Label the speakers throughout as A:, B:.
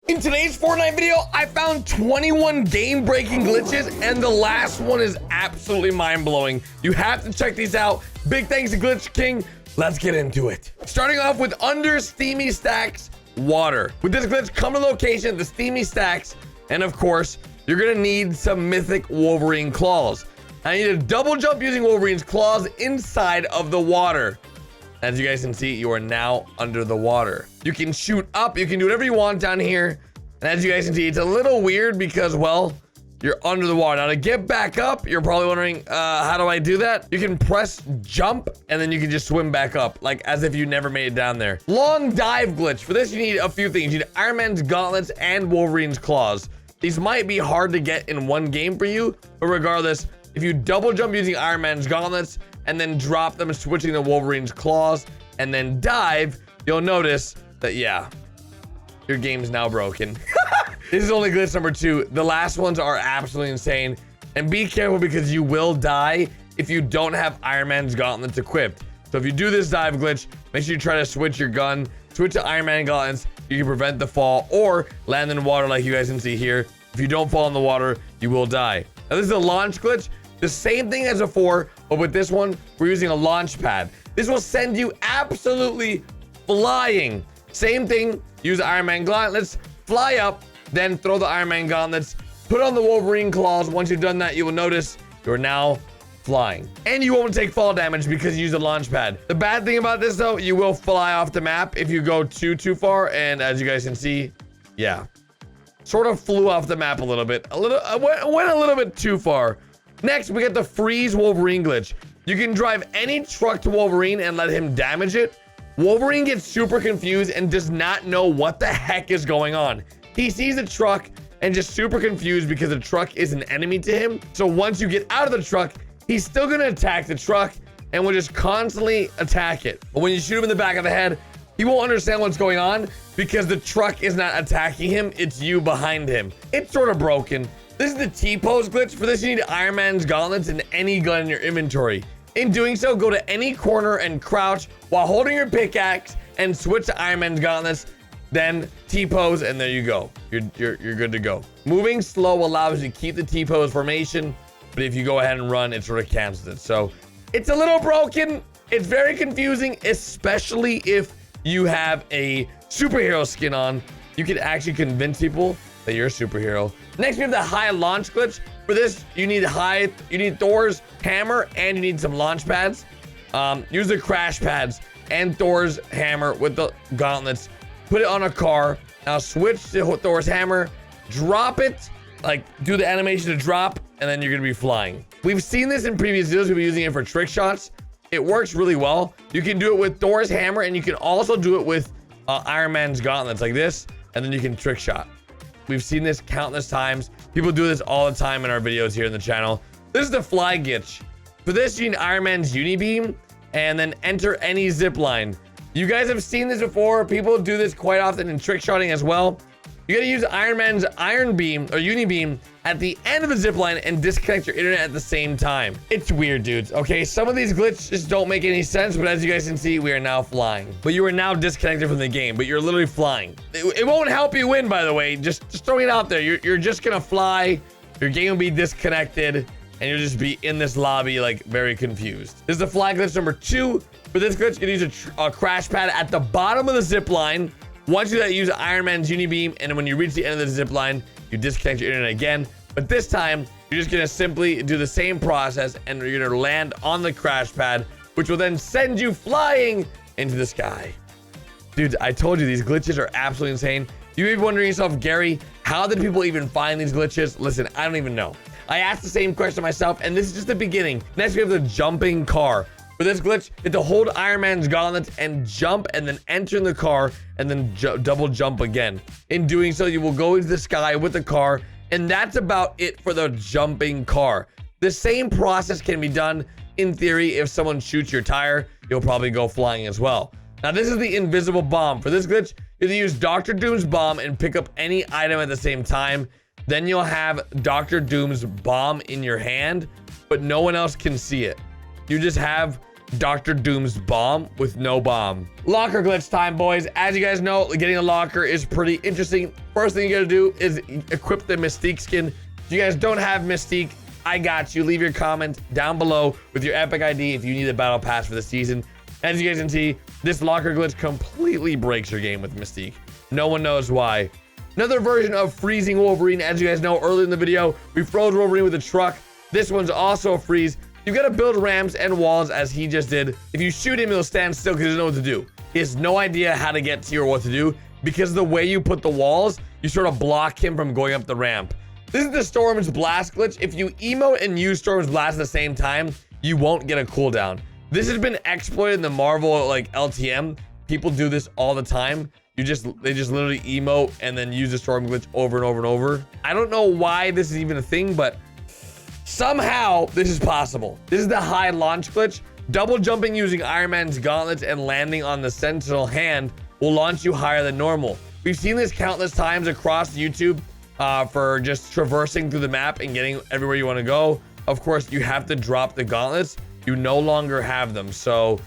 A: In today's Fortnite video, I found 21 game-breaking glitches, and the last one is absolutely mind-blowing. You have to check these out. Big thanks to Glitch King. Let's get into it. Starting off with under STEAMY stacks water. With this glitch, come to location, the STEAMY stacks, and of course, you're gonna need some mythic Wolverine claws. Now you need to double jump using Wolverine's claws inside of the water. As you guys can see, you are now under the water. You can shoot up, you can do whatever you want down here. And as you guys can see, it's a little weird because, well, you're under the water. Now to get back up, you're probably wondering, how do I do that? You can press jump and then you can just swim back up, like as if you never made it down there. Long dive glitch. For this, you need a few things. You need Iron Man's gauntlets and Wolverine's claws. These might be hard to get in one game for you, but regardless, if you double jump using Iron Man's gauntlets and then drop them, switching to Wolverine's claws, and then dive, you'll notice that, yeah, your game's now broken. This is only glitch number 2. The last ones are absolutely insane. And be careful because you will die if you don't have Iron Man's gauntlets equipped. So if you do this dive glitch, make sure you try to switch your gun, switch to Iron Man gauntlets. You can prevent the fall or land in water like you guys can see here. If you don't fall in the water, you will die. Now this is a launch glitch. The same thing as before, but with this one, we're using a launch pad. This will send you absolutely flying. Same thing, use Iron Man gauntlets, fly up, then throw the Iron Man gauntlets, put on the Wolverine claws. Once you've done that, you will notice you're now flying. And you won't take fall damage because you use a launch pad. The bad thing about this though, you will fly off the map if you go too far. And as you guys can see, yeah, sort of flew off the map a little bit. I went a little bit too far. Next, we get the freeze Wolverine glitch. You can drive any truck to Wolverine and let him damage it. Wolverine gets super confused and does not know what the heck is going on. He sees a truck and just super confused because the truck is an enemy to him. So once you get out of the truck, he's still gonna attack the truck and will just constantly attack it. But when you shoot him in the back of the head, he won't understand what's going on because the truck is not attacking him, it's you behind him. It's sort of broken. This is the T.POSE glitch. For this, you need Iron Man's gauntlets and any gun in your inventory. In doing so, go to any corner and crouch while holding your pickaxe and switch to Iron Man's gauntlets, then T.POSE, and there you go. You're good to go. Moving slow allows you to keep the T.POSE formation, but if you go ahead and run, it sort of cancels it. So it's a little broken. It's very confusing, especially if you have a superhero skin on. You can actually convince people that you're a superhero. Next, we have the high launch glitch. For this, you need Thor's hammer and you need some launch pads. Use the crash pads and Thor's hammer with the gauntlets. Put it on a car. Now switch to Thor's hammer, drop it, like do the animation to drop, and then you're gonna be flying. We've seen this in previous videos. We've been using it for trick shots. It works really well. You can do it with Thor's hammer and you can also do it with Iron Man's gauntlets like this, and then you can trick shot. We've seen this countless times. People do this all the time in our videos here in the channel. This is the fly glitch. For this, you need Iron Man's Unibeam and then enter any zip line. You guys have seen this before. People do this quite often in trick shotting as well. You gotta use Iron Man's Iron Beam or Unibeam at the end of the zip line and disconnect your internet at the same time. It's weird, dudes. Okay, some of these glitches don't make any sense, but as you guys can see, we are now flying. But you are now disconnected from the game, but you're literally flying. It won't help you win, by the way. Just throwing it out there. You're just gonna fly. Your game will be disconnected, and you'll just be in this lobby, like, very confused. This is the fly glitch number 2. For this glitch, you can use a crash pad at the bottom of the zip line. Once you do that, use Iron Man's Unibeam, and when you reach the end of the zip line, you disconnect your internet again. But this time, you're just gonna simply do the same process, and you're gonna land on the crash pad, which will then send you flying into the sky. Dude, I told you, these glitches are absolutely insane. You may be wondering yourself, Gary, how did people even find these glitches? Listen, I don't even know. I asked the same question myself, and this is just the beginning. Next, we have the jumping car. For this glitch, you have to hold Iron Man's gauntlets and jump and then enter in the car and then double jump again. In doing so, you will go into the sky with the car, and that's about it for the jumping car. The same process can be done in theory. If someone shoots your tire, you'll probably go flying as well. Now, this is the invisible bomb. For this glitch, you have to use Dr. Doom's bomb and pick up any item at the same time. Then you'll have Dr. Doom's bomb in your hand, but no one else can see it. You just have Dr. Doom's bomb with no bomb. Locker glitch time, boys. As you guys know, getting a locker is pretty interesting. First thing you gotta do is equip the Mystique skin. If you guys don't have Mystique, I got you. Leave your comment down below with your epic ID if you need a battle pass for the season. As you guys can see, this locker glitch completely breaks your game with Mystique. No one knows why. Another version of freezing Wolverine. As you guys know, earlier in the video, we froze Wolverine with a truck. This one's also a freeze. You've got to build ramps and walls as he just did. If you shoot him, he'll stand still because he doesn't know what to do. He has no idea how to get to you or what to do because the way you put the walls, you sort of block him from going up the ramp. This is the Storm's Blast glitch. If you emote and use Storm's Blast at the same time, you won't get a cooldown. This has been exploited in the Marvel like LTM. People do this all the time. They just literally emote and then use the Storm glitch over and over and over. I don't know why this is even a thing, but somehow this is possible. This is the high launch glitch. Double jumping using Iron Man's gauntlets and landing on the Sentinel hand will launch you higher than normal. We've seen this countless times across YouTube for just traversing through the map and getting everywhere you want to go. Of course, you have to drop the gauntlets. You no longer have them. So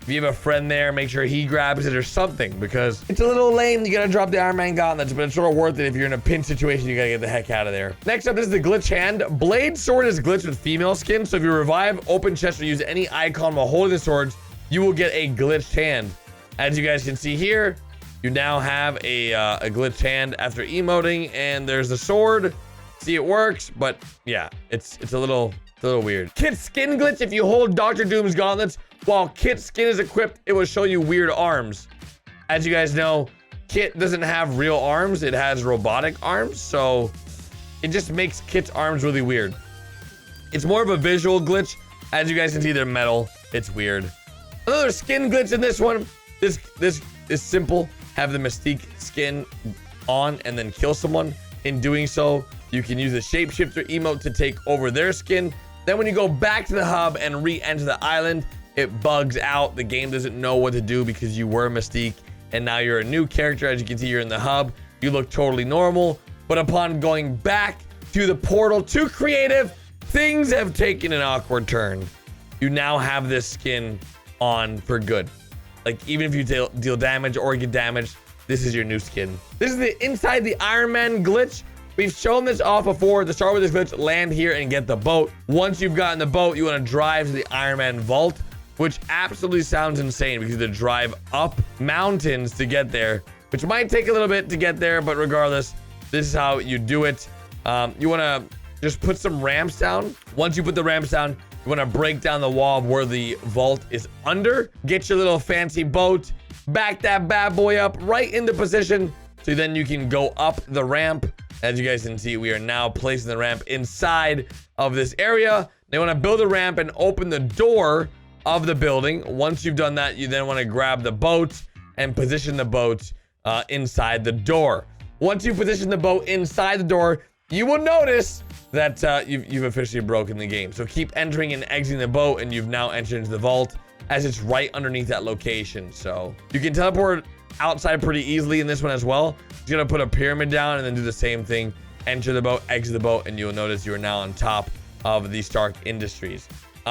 A: if you have a friend there, make sure he grabs it or something because it's a little lame. You gotta drop the Iron Man gauntlets, but it's sort of worth it if you're in a pinch situation. You gotta get the heck out of there. Next up is the glitch hand. Blade sword is glitched with female skin. So if you revive, open chest, or use any icon while holding the swords, you will get a glitched hand. As you guys can see here, you now have a glitched hand after emoting, and there's the sword. See, it works, but yeah, it's a little weird. Kit skin glitch. If you hold Dr. Doom's gauntlets while Kit skin is equipped, it will show you weird arms. As you guys know, Kit doesn't have real arms. It has robotic arms, so it just makes Kit's arms really weird. It's more of a visual glitch. As you guys can see, they're metal. It's weird. Another skin glitch in this one. This is simple. Have the Mystique skin on and then kill someone. In doing so, you can use the shapeshifter emote to take over their skin. Then when you go back to the hub and re-enter the island, it bugs out. The game doesn't know what to do because you were Mystique and now you're a new character. As you can see, you're in the hub. You look totally normal, but upon going back to the portal to creative, things have taken an awkward turn. You now have this skin on for good. Like, even if you deal damage or get damaged, this is your new skin. This is the inside the Iron Man glitch. We've shown this off before. To start with this glitch, land here and get the boat. Once you've gotten the boat, you want to drive to the Iron Man vault, which absolutely sounds insane because you have to drive up mountains to get there, which might take a little bit to get there, but regardless, this is how you do it. You want to just put some ramps down. Once you put the ramps down, you want to break down the wall of where the vault is under. Get your little fancy boat, back that bad boy up right into position, so then you can go up the ramp. As you guys can see, we are now placing the ramp inside of this area. They want to build a ramp and open the door of the building. Once you've done that, you then want to grab the boat and position the boat inside the door. Once you position the boat inside the door, you will notice that you've officially broken the game. So keep entering and exiting the boat, and you've now entered into the vault as it's right underneath that location. So you can teleport outside pretty easily in this one as well. Just gonna put a pyramid down and then do the same thing. Enter the boat, exit the boat, and you'll notice you are now on top of the Stark Industries.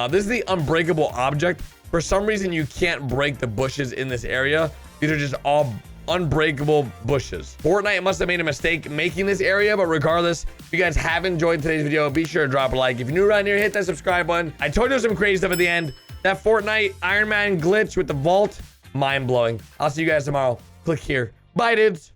A: This is the unbreakable object. For some reason, you can't break the bushes in this area. These are just all unbreakable bushes. Fortnite must have made a mistake making this area, but regardless, if you guys have enjoyed today's video, be sure to drop a like. If you're new around here, hit that subscribe button. I told you some crazy stuff at the end. That Fortnite Iron Man glitch with the vault, mind-blowing. I'll see you guys tomorrow. Click here. Bye, dudes.